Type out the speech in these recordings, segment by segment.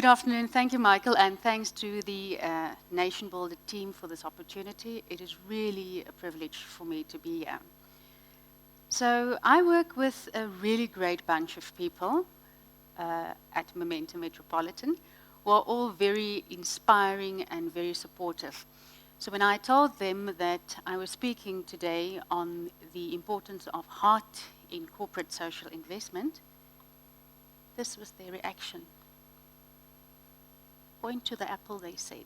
afternoon. Thank you, Michael, and thanks to the Nation Builder team for this opportunity. It is really a privilege for me to be here. So I work with a really great bunch of people at Metropolitan who are all very inspiring and very supportive. So when I told them that I was speaking today on the importance of heart in corporate social investment, this was their reaction. Point to the apple, they said.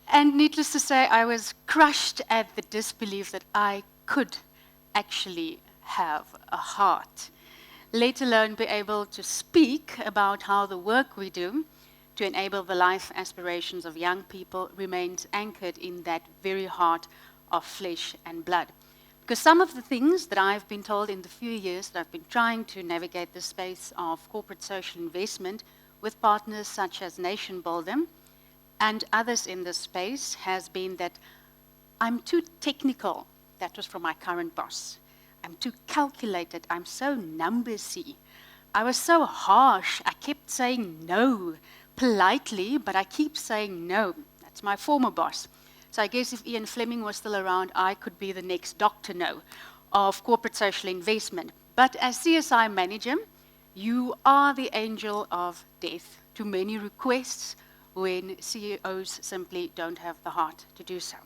And needless to say, I was crushed at the disbelief that I could actually have a heart, let alone be able to speak about how the work we do to enable the life aspirations of young people remains anchored in that very heart of flesh and blood. Because some of the things that I've been told in the few years that I've been trying to navigate the space of corporate social investment with partners such as Nation Builder and others in this space has been that I'm too technical. That was from my current boss. I'm too calculated. I'm so numbersy. I was so harsh. I kept saying no politely, but I keep saying no. That's my former boss. So I guess if Ian Fleming was still around, I could be the next Dr. No of corporate social investment. But as CSI manager, you are the angel of death to many requests when CEOs simply don't have the heart to do so.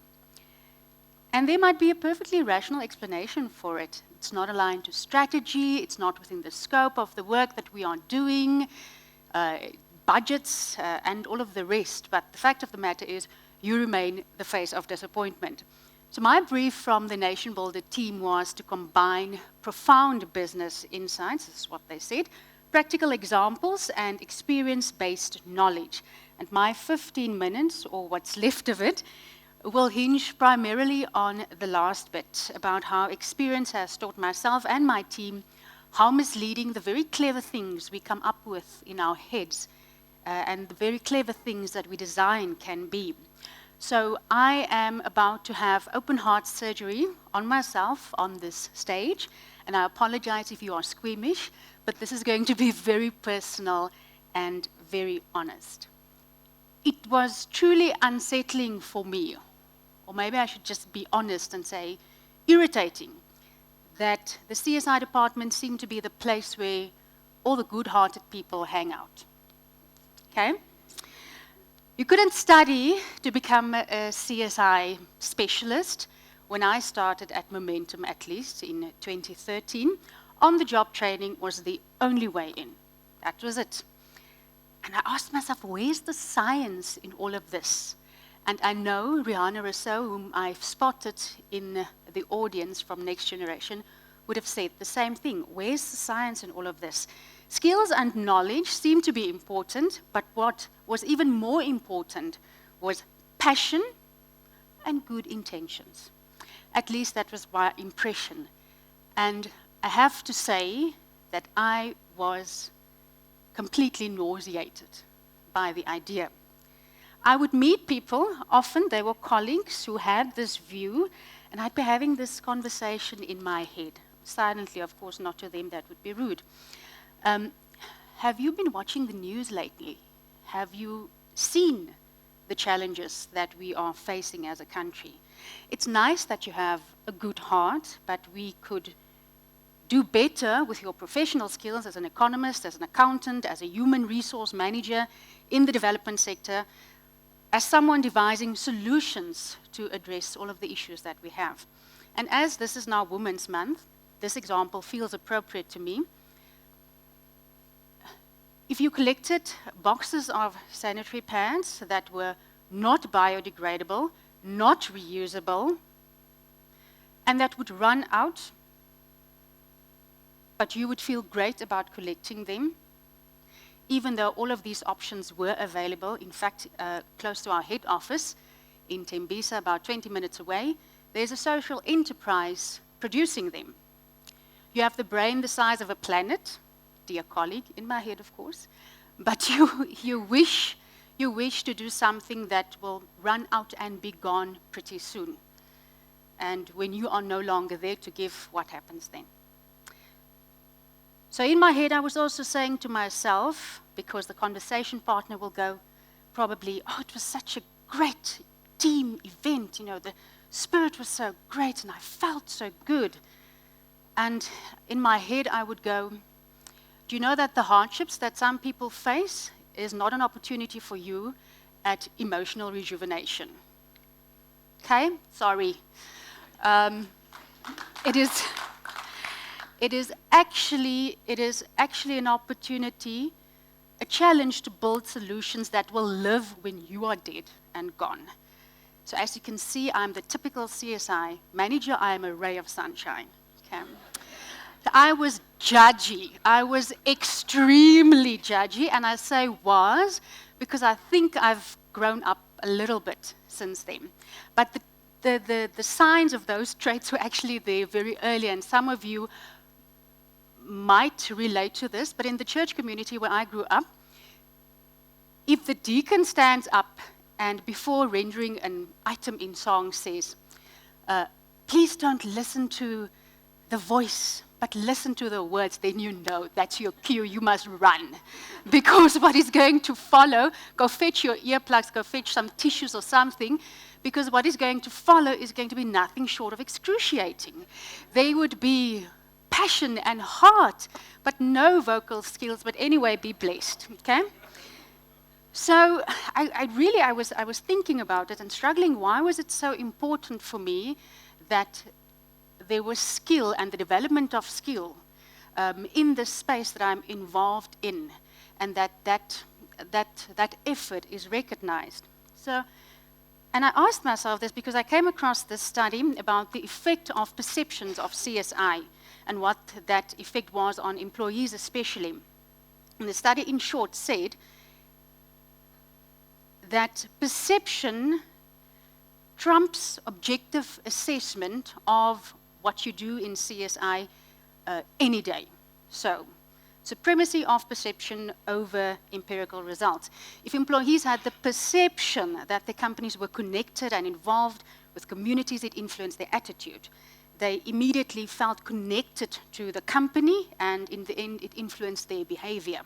And there might be a perfectly rational explanation for it. It's not aligned to strategy, it's not within the scope of the work that we are doing, budgets, and all of the rest. But the fact of the matter is, you remain the face of disappointment. So my brief from the Nation Builder team was to combine profound business insights, this is what they said, practical examples, and experience-based knowledge. And my 15 minutes, or what's left of it, will hinge primarily on the last bit, about how experience has taught myself and my team how misleading the very clever things we come up with in our heads and the very clever things that we design can be. So I am about to have open heart surgery on myself on this stage, and I apologize if you are squeamish, but this is going to be very personal and very honest. It was truly unsettling for me, or maybe I should just be honest and say irritating, that the CSI department seemed to be the place where all the good-hearted people hang out. Okay? You couldn't study to become a CSI specialist. When I started at Momentum, at least in 2013, on-the-job training was the only way in. That was it. And I asked myself, where's the science in all of this? And I know Rihanna Rousseau, whom I've spotted in the audience from Next Generation, would have said the same thing. Where's the science in all of this? Skills and knowledge seem to be important, but what was even more important was passion and good intentions. At least that was my impression. And I have to say that I was completely nauseated by the idea. I would meet people, often they were colleagues who had this view, and I'd be having this conversation in my head. Silently, of course, not to them, that would be rude. Have you been watching the news lately? Have you seen the challenges that we are facing as a country? It's nice that you have a good heart, but we could do better with your professional skills as an economist, as an accountant, as a human resource manager in the development sector, as someone devising solutions to address all of the issues that we have. And as this is now Women's Month, this example feels appropriate to me. If you collected boxes of sanitary pads that were not biodegradable, not reusable, and that would run out, but you would feel great about collecting them, even though all of these options were available, in fact, close to our head office in Tembisa, about 20 minutes away, there's a social enterprise producing them. You have the brain the size of a planet, dear colleague, in my head, of course, but you wish to do something that will run out and be gone pretty soon. And when you are no longer there to give, what happens then? So in my head, I was also saying to myself, because the conversation partner will go probably, oh, it was such a great team event, the spirit was so great and I felt so good. And in my head, I would go, do you know that the hardships that some people face is not an opportunity for you at emotional rejuvenation? Okay, sorry. It is actually an opportunity, a challenge to build solutions that will live when you are dead and gone. So as you can see, I'm the typical CSI manager. I am a ray of sunshine. Okay. I was judgy. I was extremely judgy, and I say was because I think I've grown up a little bit since then. But the signs of those traits were actually there very early, and some of you might relate to this, but in the church community where I grew up, if the deacon stands up and before rendering an item in song says, please don't listen to the voice, but listen to the words, then you know that's your cue, you must run. Because what is going to follow, go fetch your earplugs, go fetch some tissues or something, because what is going to follow is going to be nothing short of excruciating. They would be passion and heart, but no vocal skills, but anyway, be blessed, okay? So I was thinking about it and struggling, why was it so important for me that there was skill and the development of skill in the space that I'm involved in, and that effort is recognized. So, and I asked myself this because I came across this study about the effect of perceptions of CSI and what that effect was on employees especially. And the study, in short, said that perception trumps objective assessment of what you do in CSI any day. So, supremacy of perception over empirical results. If employees had the perception that the companies were connected and involved with communities, it influenced their attitude. They immediately felt connected to the company, and in the end, it influenced their behavior.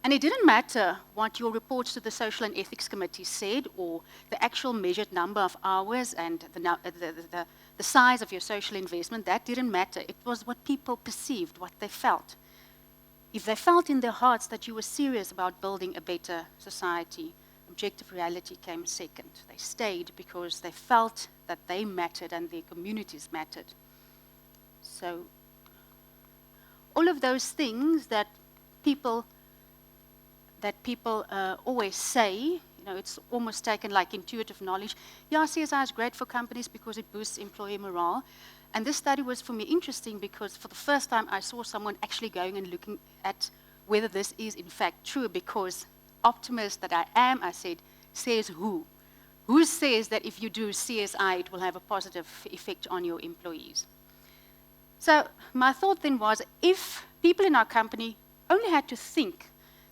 And it didn't matter what your reports to the Social and Ethics Committee said, or the actual measured number of hours and the size of your social investment. That didn't matter. It was what people perceived, what they felt. If they felt in their hearts that you were serious about building a better society, objective reality came second. They stayed because they felt that they mattered and their communities mattered. So all of those things that people always say, it's almost taken like intuitive knowledge. Yeah, CSI is great for companies because it boosts employee morale. And this study was for me interesting because for the first time I saw someone actually going and looking at whether this is in fact true, because optimist that I am, I said, says who? Who says that if you do CSI, it will have a positive effect on your employees? So my thought then was, if people in our company only had to think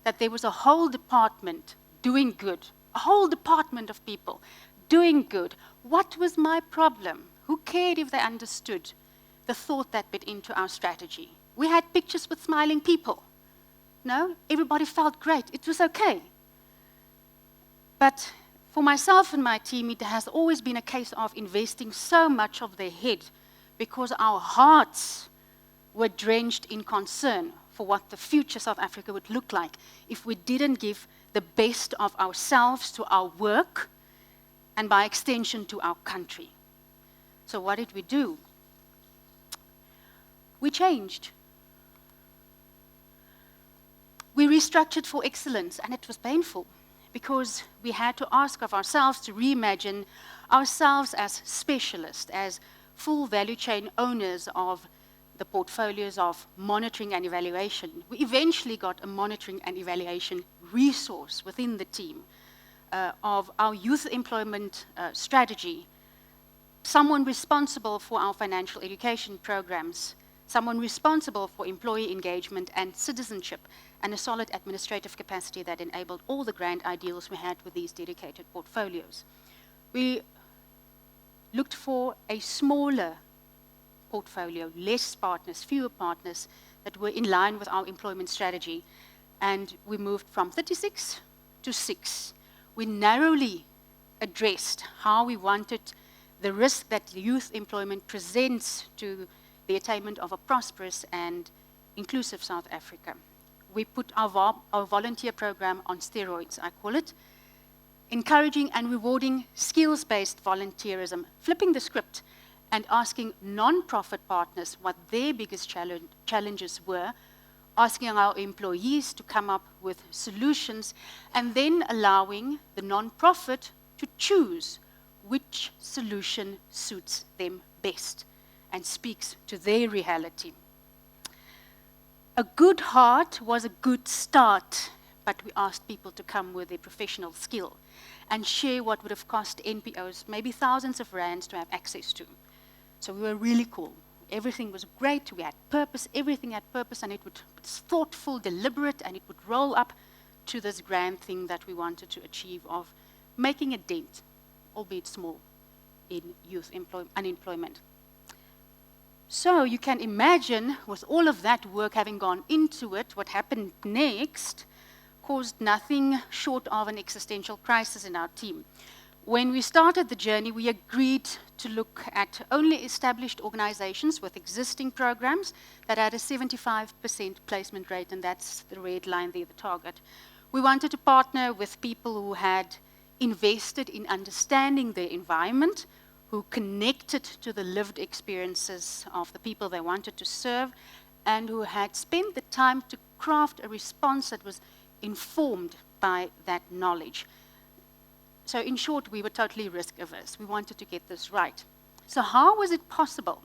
that there was a whole department doing good, a whole department of people doing good, what was my problem? Who cared if they understood the thought that bit into our strategy? We had pictures with smiling people. No, everybody felt great. It was okay. But for myself and my team, it has always been a case of investing so much of their head because our hearts were drenched in concern for what the future South Africa would look like if we didn't give the best of ourselves to our work and by extension to our country. So what did we do? We changed. We restructured for excellence, and it was painful because we had to ask of ourselves to reimagine ourselves as specialists, as full value chain owners of the portfolios of monitoring and evaluation. We eventually got a monitoring and evaluation resource within the team of our youth employment strategy, someone responsible for our financial education programs, someone responsible for employee engagement and citizenship, and a solid administrative capacity that enabled all the grand ideals we had with these dedicated portfolios. We looked for a smaller portfolio, less partners, fewer partners that were in line with our employment strategy. And we moved from 36 to 6. We narrowly addressed how we wanted the risk that youth employment presents to the attainment of a prosperous and inclusive South Africa. We put our volunteer program on steroids, I call it, encouraging and rewarding skills-based volunteerism, flipping the script and asking non-profit partners what their biggest challenges were, asking our employees to come up with solutions, and then allowing the non-profit to choose which solution suits them best and speaks to their reality. A good heart was a good start, but we asked people to come with a professional skill and share what would have cost NPOs maybe thousands of rands to have access to. So we were really cool. Everything was great, we had purpose, everything had purpose, and it was thoughtful, deliberate, and it would roll up to this grand thing that we wanted to achieve of making a dent, albeit small, in youth unemployment. So you can imagine, with all of that work having gone into it, what happened next caused nothing short of an existential crisis in our team. When we started the journey, we agreed to look at only established organizations with existing programs that had a 75% placement rate, and that's the red line there, the target. We wanted to partner with people who had invested in understanding their environment, who connected to the lived experiences of the people they wanted to serve, and who had spent the time to craft a response that was informed by that knowledge. So in short, we were totally risk-averse. We wanted to get this right. So how was it possible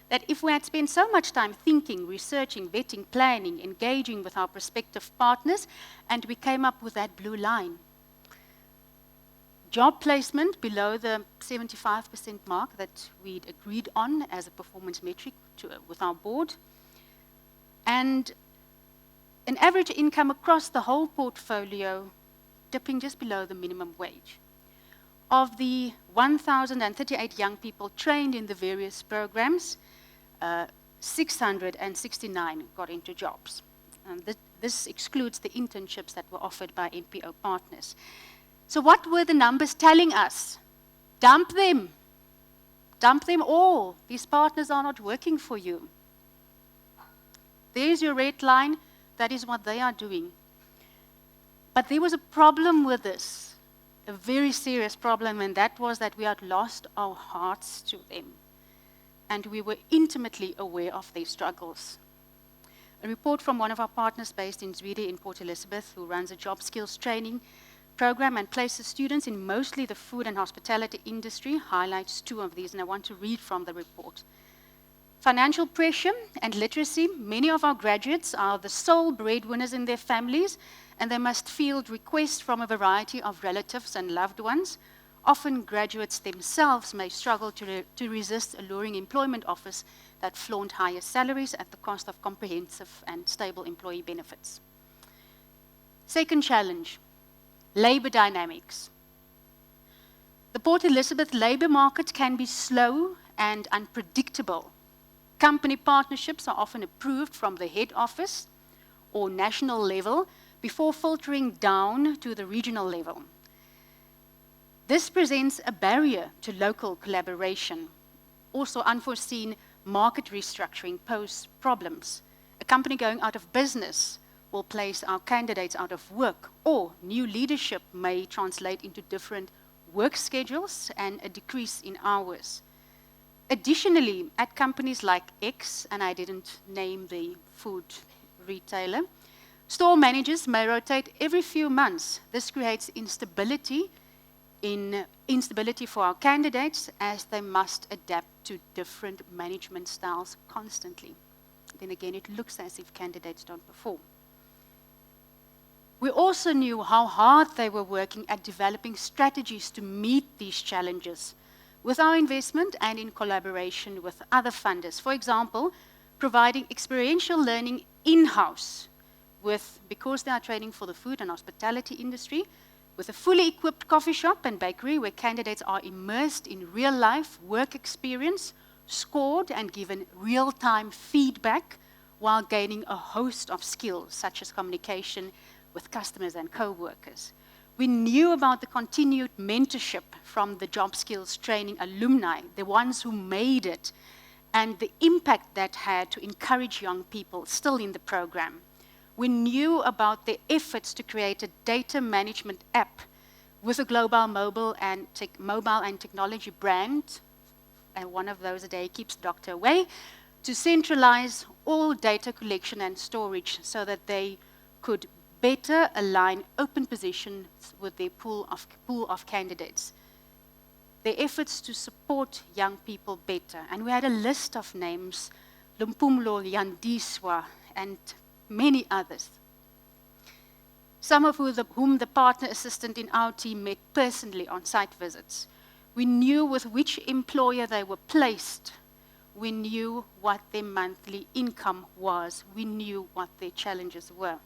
that if we had spent so much time thinking, researching, vetting, planning, engaging with our prospective partners, and we came up with that blue line? Job placement below the 75% mark that we'd agreed on as a performance metric with our board, and an average income across the whole portfolio dipping just below the minimum wage. Of the 1,038 young people trained in the various programs, 669 got into jobs. And this excludes the internships that were offered by NPO partners. So what were the numbers telling us? Dump them. Dump them all. These partners are not working for you. There's your red line. That is what they are doing. But there was a problem with this, a very serious problem, and that was that we had lost our hearts to them. And we were intimately aware of their struggles. A report from one of our partners based in Zweden in Port Elizabeth, who runs a job skills training program and places students in mostly the food and hospitality industry, highlights two of these, and I want to read from the report. Financial pressure and literacy. Many of our graduates are the sole breadwinners in their families, and they must field requests from a variety of relatives and loved ones. Often graduates themselves may struggle to resist alluring employment offers that flaunt higher salaries at the cost of comprehensive and stable employee benefits. Second challenge, labor dynamics. The Port Elizabeth labor market can be slow and unpredictable. Company partnerships are often approved from the head office or national level before filtering down to the regional level. This presents a barrier to local collaboration. Also, unforeseen market restructuring pose problems. A company going out of business will place our candidates out of work, or new leadership may translate into different work schedules and a decrease in hours. Additionally, at companies like X, and I didn't name the food retailer, store managers may rotate every few months. This creates instability for our candidates as they must adapt to different management styles constantly. Then again, it looks as if candidates don't perform. We also knew how hard they were working at developing strategies to meet these challenges with our investment and in collaboration with other funders. For example, providing experiential learning in-house because they are training for the food and hospitality industry, with a fully equipped coffee shop and bakery where candidates are immersed in real-life work experience, scored and given real-time feedback while gaining a host of skills such as communication with customers and co-workers. We knew about the continued mentorship from the job skills training alumni, the ones who made it, and the impact that had to encourage young people still in the program. We knew about the efforts to create a data management app with a global mobile and technology brand, and one of those a day keeps the doctor away, to centralize all data collection and storage so that they could better align open positions with their pool of candidates. Their efforts to support young people better. And we had a list of names, Lumpumlo, Yandiswa, and many others. Some of whom the partner assistant in our team met personally on site visits. We knew with which employer they were placed. We knew what their monthly income was. We knew what their challenges were.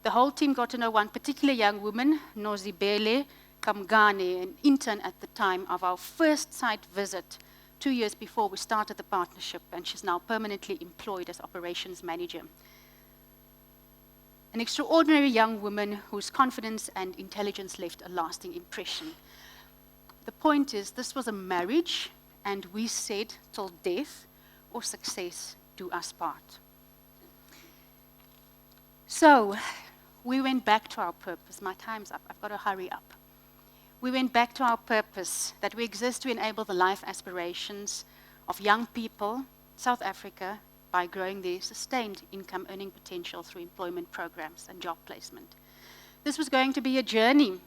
The whole team got to know one particular young woman, Nozibele Kamgane, an intern at the time of our first site visit 2 years before we started the partnership, and she's now permanently employed as operations manager. An extraordinary young woman whose confidence and intelligence left a lasting impression. The point is, this was a marriage, and we said, till death or success do us part. So, we went back to our purpose. My time's up. I've got to hurry up. We went back to our purpose, that we exist to enable the life aspirations of young people, South Africa, by growing their sustained income earning potential through employment programs and job placement. This was going to be a journey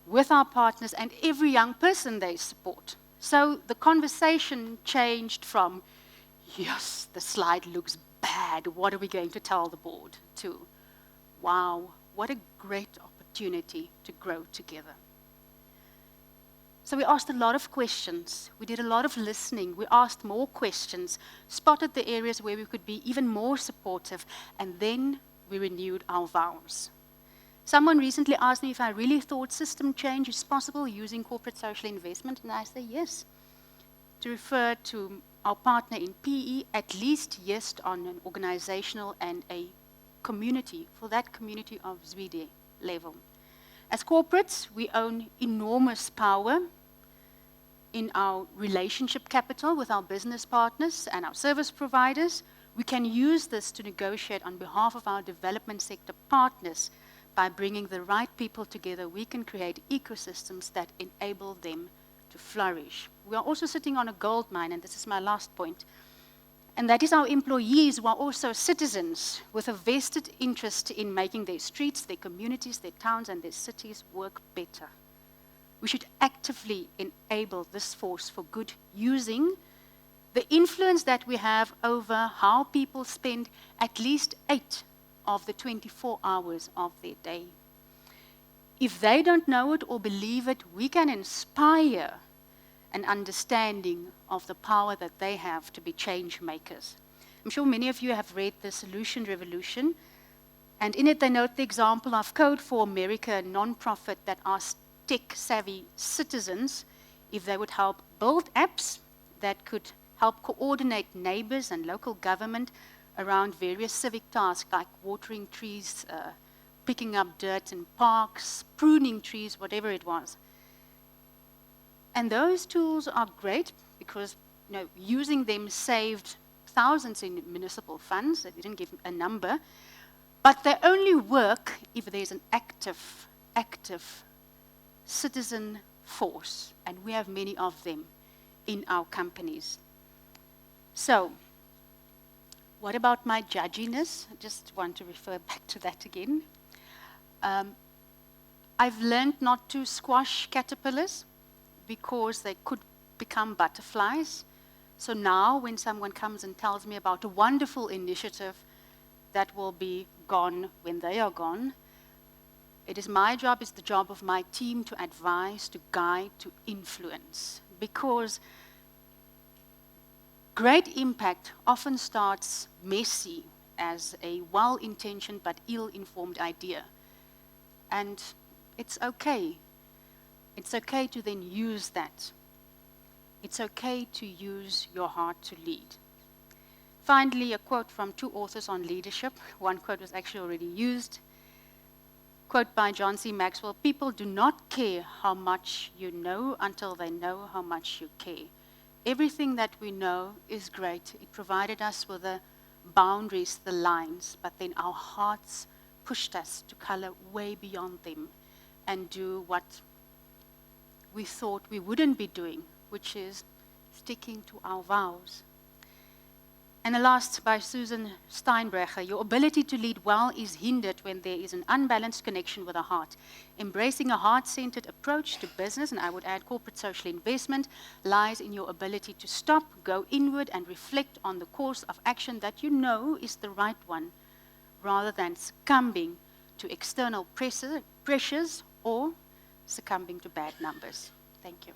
with our partners and every young person they support. So the conversation changed from, yes, the slide looks bad, what are we going to tell the board, to, wow, what a great opportunity to grow together. So we asked a lot of questions. We did a lot of listening. We asked more questions, spotted the areas where we could be even more supportive, and then we renewed our vows. Someone recently asked me if I really thought system change is possible using corporate social investment, and I say yes. To refer to our partner in PE, at least yes on an organizational and a community, for that community of Zwede level. As corporates, we own enormous power in our relationship capital with our business partners and our service providers. We can use this to negotiate on behalf of our development sector partners. By bringing the right people together, we can create ecosystems that enable them to flourish. We are also sitting on a gold mine, and this is my last point, and that is our employees who are also citizens with a vested interest in making their streets, their communities, their towns, and their cities work better. We should actively enable this force for good, using the influence that we have over how people spend at least 8 of the 24 hours of their day. If they don't know it or believe it, we can inspire an understanding of the power that they have to be change makers. I'm sure many of you have read The Solution Revolution, and in it they note the example of Code for America, a non-profit that asks tech-savvy citizens if they would help build apps that could help coordinate neighbors and local government around various civic tasks like watering trees, picking up dirt in parks, pruning trees, whatever it was. And those tools are great because using them saved thousands in municipal funds. They didn't give a number. But they only work if there's an active citizen force. And we have many of them in our companies. So, what about my judginess? I just want to refer back to that again. I've learned not to squash caterpillars because they could become butterflies. So now when someone comes and tells me about a wonderful initiative that will be gone when they are gone, it is my job, it's the job of my team to advise, to guide, to influence. Because great impact often starts messy as a well-intentioned but ill-informed idea. And It's okay. It's okay to then use that. It's okay to use your heart to lead. Finally, a quote from 2 authors on leadership. One quote was actually already used. Quote by John C. Maxwell, "People do not care how much you know until they know how much you care." Everything that we know is great. It provided us with the boundaries, the lines, but then our hearts pushed us to color way beyond them and do what we thought we wouldn't be doing, which is sticking to our vows. And the last by Susan Steinbrecher, "Your ability to lead well is hindered when there is an unbalanced connection with the heart. Embracing a heart-centered approach to business," and I would add corporate social investment, "lies in your ability to stop, go inward, and reflect on the course of action that you know is the right one, rather than succumbing to external pressures or succumbing to bad numbers." Thank you.